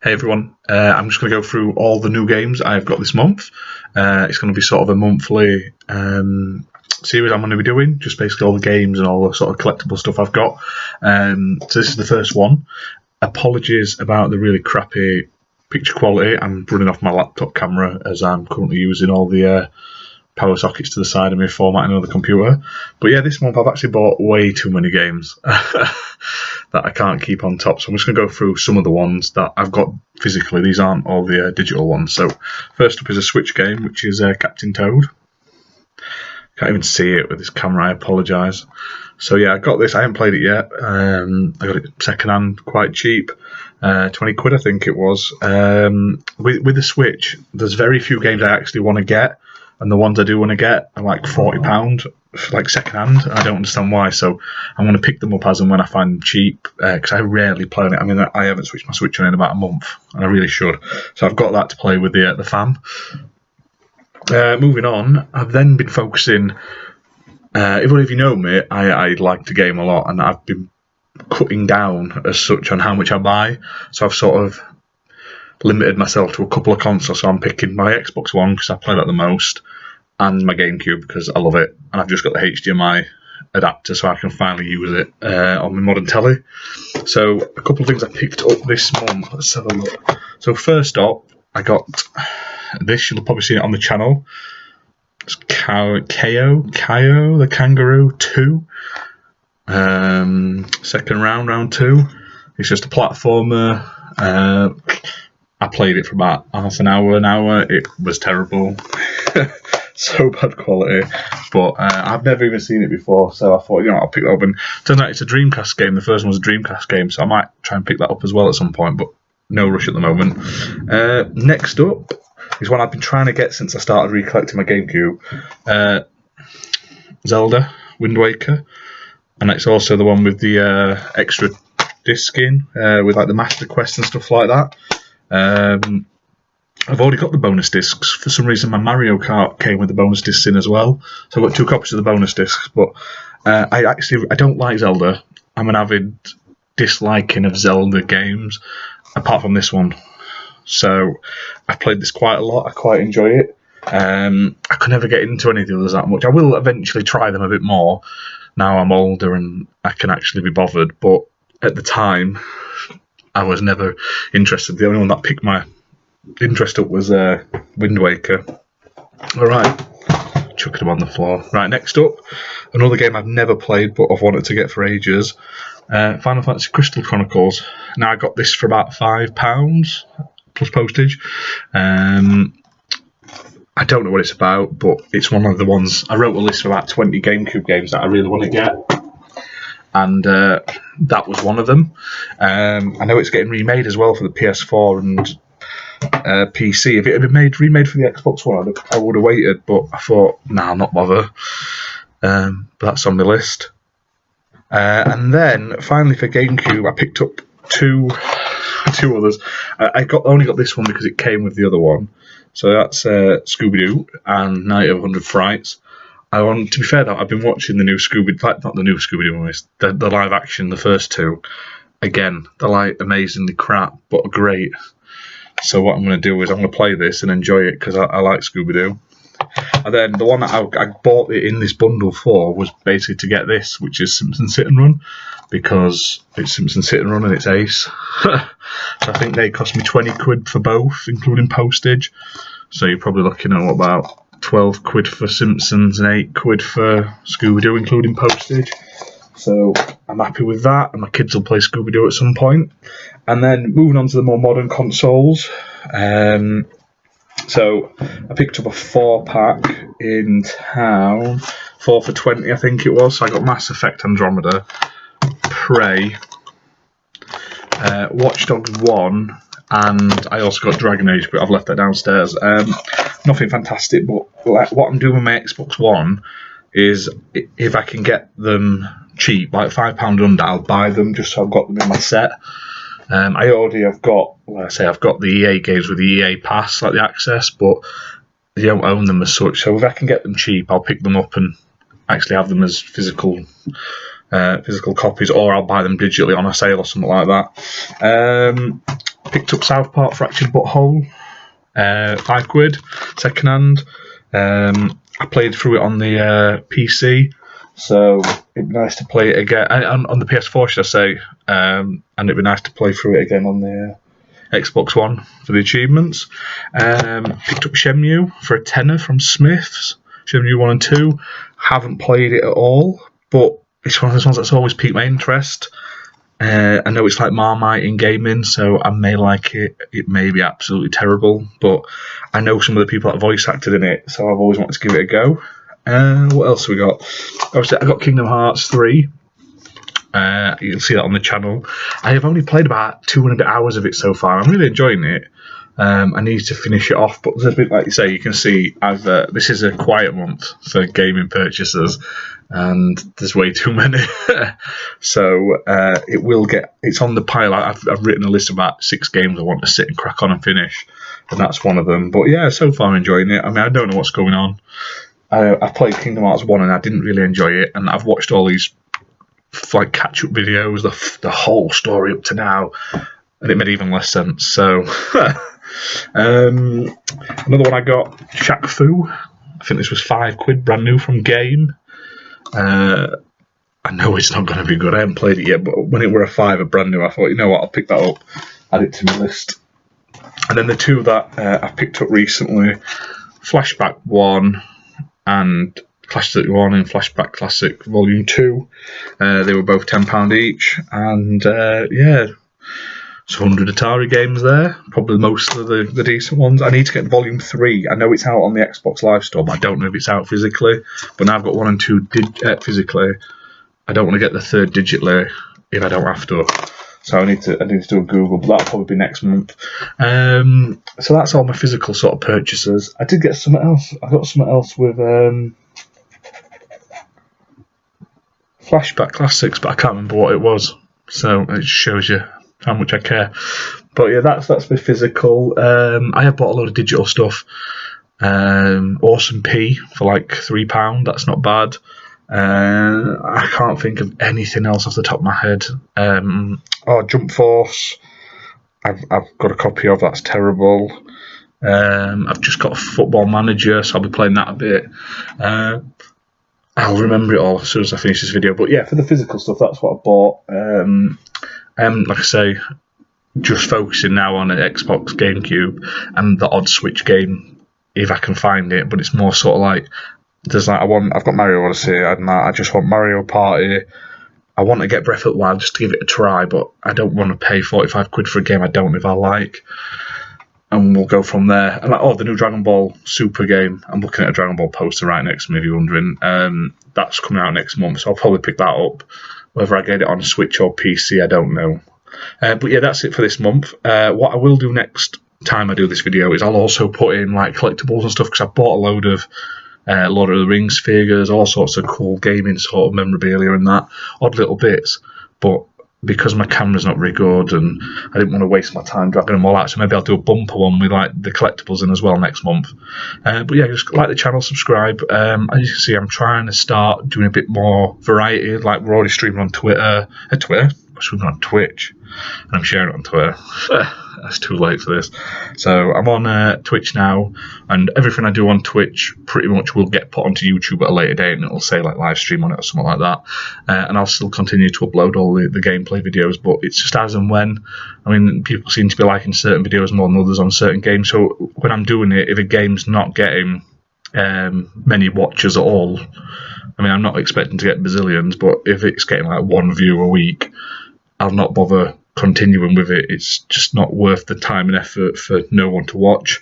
Hey everyone, I'm just going to go through all the new games I've got this month. It's going to be sort of a monthly series I'm going to be doing, just basically all the games and all the sort of collectible stuff I've got. So this is the first one. Apologies about the really crappy picture quality. I'm running off my laptop camera as I'm currently using all the power sockets to the side of me formatting on the computer. But yeah, this month I've actually bought way too many games that I can't keep on top. So I'm just going to go through some of the ones that I've got physically. These aren't all the digital ones. So first up is a Switch game, which is Captain Toad. Can't even see it with this camera, I apologise. So yeah, I got this, I haven't played it yet. I got it second hand, quite cheap. 20 quid I think it was. With the Switch, there's very few games I actually want to get. And the ones I do want to get are like £40, like second hand, and I don't understand why. So I'm going to pick them up as and when I find them cheap, because I rarely play on it. I mean, I haven't switched my Switch on in about a month, and I really should. So I've got that to play with the fam. Moving on, I've then been focusing. If you know me, I like to game a lot, and I've been cutting down as such on how much I buy. So I've sort of limited myself to a couple of consoles. So I'm picking my Xbox One because I play that the most, and my GameCube because I love it, and I've just got the HDMI adapter so I can finally use it on my modern telly. So a couple of things I picked up this month. Let's have a look. So first up, I got this. You'll probably see it on the channel. It's KoKo The Kangaroo 2. Second round 2. It's just a platformer. I played it for about half an hour. It was terrible. So bad quality. But I've never even seen it before, so I thought, I'll pick that up. And turns out it's a Dreamcast game. The first one was a Dreamcast game, so I might try and pick that up as well at some point, but no rush at the moment. Next up is one I've been trying to get since I started recollecting my GameCube. Zelda Windwaker. And it's also the one with the extra disc in, with like the Master Quest and stuff like that. I've already got the bonus discs. For some reason my Mario Kart came with the bonus discs in as well, so I've got 2 copies of the bonus discs. But I don't like Zelda. I'm an avid disliking of Zelda games, apart from this one. So I've played this quite a lot. I quite enjoy it. I could never get into any of the others that much. I will eventually try them a bit more now I'm older and I can actually be bothered, but at the time I was never interested. The only one that picked my interest up was Wind Waker. Alright, chucking them on the floor. Right, next up, another game I've never played but I've wanted to get for ages. Final Fantasy Crystal Chronicles. Now I got this for about £5 plus postage. I don't know what it's about, but it's one of the ones. I wrote a list of about 20 GameCube games that I really want to get, and that was one of them. I know it's getting remade as well for the PS4 and PC. If it had been remade for the Xbox One, I would have waited, but I thought, nah, I'm not bothered. But that's on the list. And then finally for GameCube, I picked up two others. I only got this one because it came with the other one. So that's Scooby Doo and Night of 100 Frights. To be fair though, I've been watching the new not the new Scooby Doo movies, the live action, the first 2. Again, they're like amazingly crap, but great. So what I'm going to do is I'm going to play this and enjoy it because I like Scooby Doo. And then the one that I bought it in this bundle for was basically to get this, which is Simpsons Hit and Run, because it's Simpsons Hit and Run and it's ace. So I think they cost me 20 quid for both, including postage. So you're probably looking at about 12 quid for Simpsons and 8 quid for Scooby Doo, including postage. So I'm happy with that, and my kids will play Scooby Doo at some point. And then moving on to the more modern consoles. So I picked up a 4-pack in town, 4 for 20 I think it was. So I got Mass Effect Andromeda, Prey, Watch Dogs 1, and I also got Dragon Age, but I've left that downstairs. Nothing fantastic, but what I'm doing with my Xbox One is, if I can get them cheap, like £5 under, I'll buy them just so I've got them in my set. I already have got, I've got the EA games with the EA Pass, like the access, but they don't own them as such. So if I can get them cheap, I'll pick them up and actually have them as physical copies, or I'll buy them digitally on a sale or something like that. Picked up South Park Fractured But Whole, £5, second hand. I played through it on the PC, so it'd be nice to play it again on the PS4, should I say? And it'd be nice to play through it again on the Xbox One for the achievements. Picked up Shenmue for a tenner from Smiths. Shenmue 1 and 2. Haven't played it at all, but it's one of those ones that's always piqued my interest. I know it's like Marmite in gaming, so I may like it. It may be absolutely terrible, but I know some of the people that voice acted in it, so I've always wanted to give it a go. What else have we got? Obviously, I got Kingdom Hearts 3. You can see that on the channel. I have only played about 200 hours of it so far. I'm really enjoying it. I need to finish it off, but there's a bit, like you say, you can see this is a quiet month for gaming purchases, and there's way too many. So it's on the pile. I've written a list of about 6 games I want to sit and crack on and finish, and that's one of them. But yeah, so far I'm enjoying it. I mean, I don't know what's going on. I played Kingdom Hearts 1 and I didn't really enjoy it, and I've watched all these like catch-up videos, the whole story up to now, and it made even less sense. So another one I got, Chateau Foo. I think this was £5, brand new from Game. I know it's not going to be good. I haven't played it yet, but when it were a £5 brand new, I thought, you know what, I'll pick that up, add it to my list. And then the two that I picked up recently, Flashback 1 and Classic 1 and Flashback Classic Volume 2. They were both £10 each, and yeah, it's 100 Atari games there, probably most of the decent ones. I need to get Volume 3. I know it's out on the Xbox Live Store, but I don't know if it's out physically. But now I've got 1 and 2 physically. I don't want to get the third digitally if I don't have to. So I need to do a Google, but that'll probably be next month. So that's all my physical sort of purchases. I did get something else. I got something else with Flashback Classics, but I can't remember what it was. So it just shows you how much I care. But yeah, that's my physical. I have bought a load of digital stuff. Awesome P for like £3. That's not bad. I can't think of anything else off the top of my head. Jump Force. I've got a copy of. That's terrible. I've just got a Football Manager, so I'll be playing that a bit. I'll remember it all as soon as I finish this video. But yeah, for the physical stuff, that's what I bought. Like I say, just focusing now on an Xbox GameCube and the odd Switch game if I can find it. But it's more sort of like I've got Mario Odyssey, and I just want Mario Party. I want to get Breath of the Wild just to give it a try, but I don't want to pay £45 for a game I don't know if I like. And we'll go from there. And the new Dragon Ball Super game. I'm looking at a Dragon Ball poster right next to me, if you're wondering. That's coming out next month, so I'll probably pick that up. Whether I get it on Switch or PC, I don't know. But yeah, that's it for this month. What I will do next time I do this video is I'll also put in like collectibles and stuff, because I bought a load of Lord of the Rings figures, all sorts of cool gaming sort of memorabilia and that, odd little bits. But because my camera's not very good and I didn't want to waste my time dragging them all out, so maybe I'll do a bumper one with like the collectibles in as well next month. But yeah, just like the channel, subscribe. As you can see, I'm trying to start doing a bit more variety. Like, we're already streaming on Twitter. We're streaming on Twitch, and I'm sharing it on Twitter. That's too late for this. So I'm on Twitch now, and everything I do on Twitch pretty much will get put onto YouTube at a later date, and it'll say like live stream on it or something like that. And I'll still continue to upload all the gameplay videos, but it's just as and when. I mean, people seem to be liking certain videos more than others on certain games, so when I'm doing it, if a game's not getting many watches at all, I mean, I'm not expecting to get bazillions, but if it's getting like 1 view a week, I'll not bother continuing with it. It's just not worth the time and effort for no one to watch.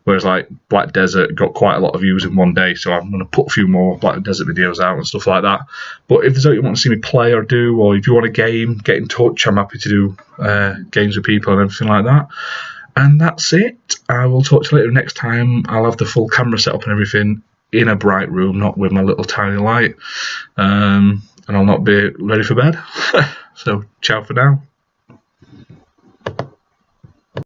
Whereas like Black Desert got quite a lot of views in one day, so I'm going to put a few more Black Desert videos out and stuff like that. But if there's something you want to see me play or do, or if you want a game, get in touch. I'm happy to do games with people and everything like that. And that's it. I will talk to you later. Next time I'll have the full camera set up and everything in a bright room, not with my little tiny light. And I'll not be ready for bed. So ciao for now.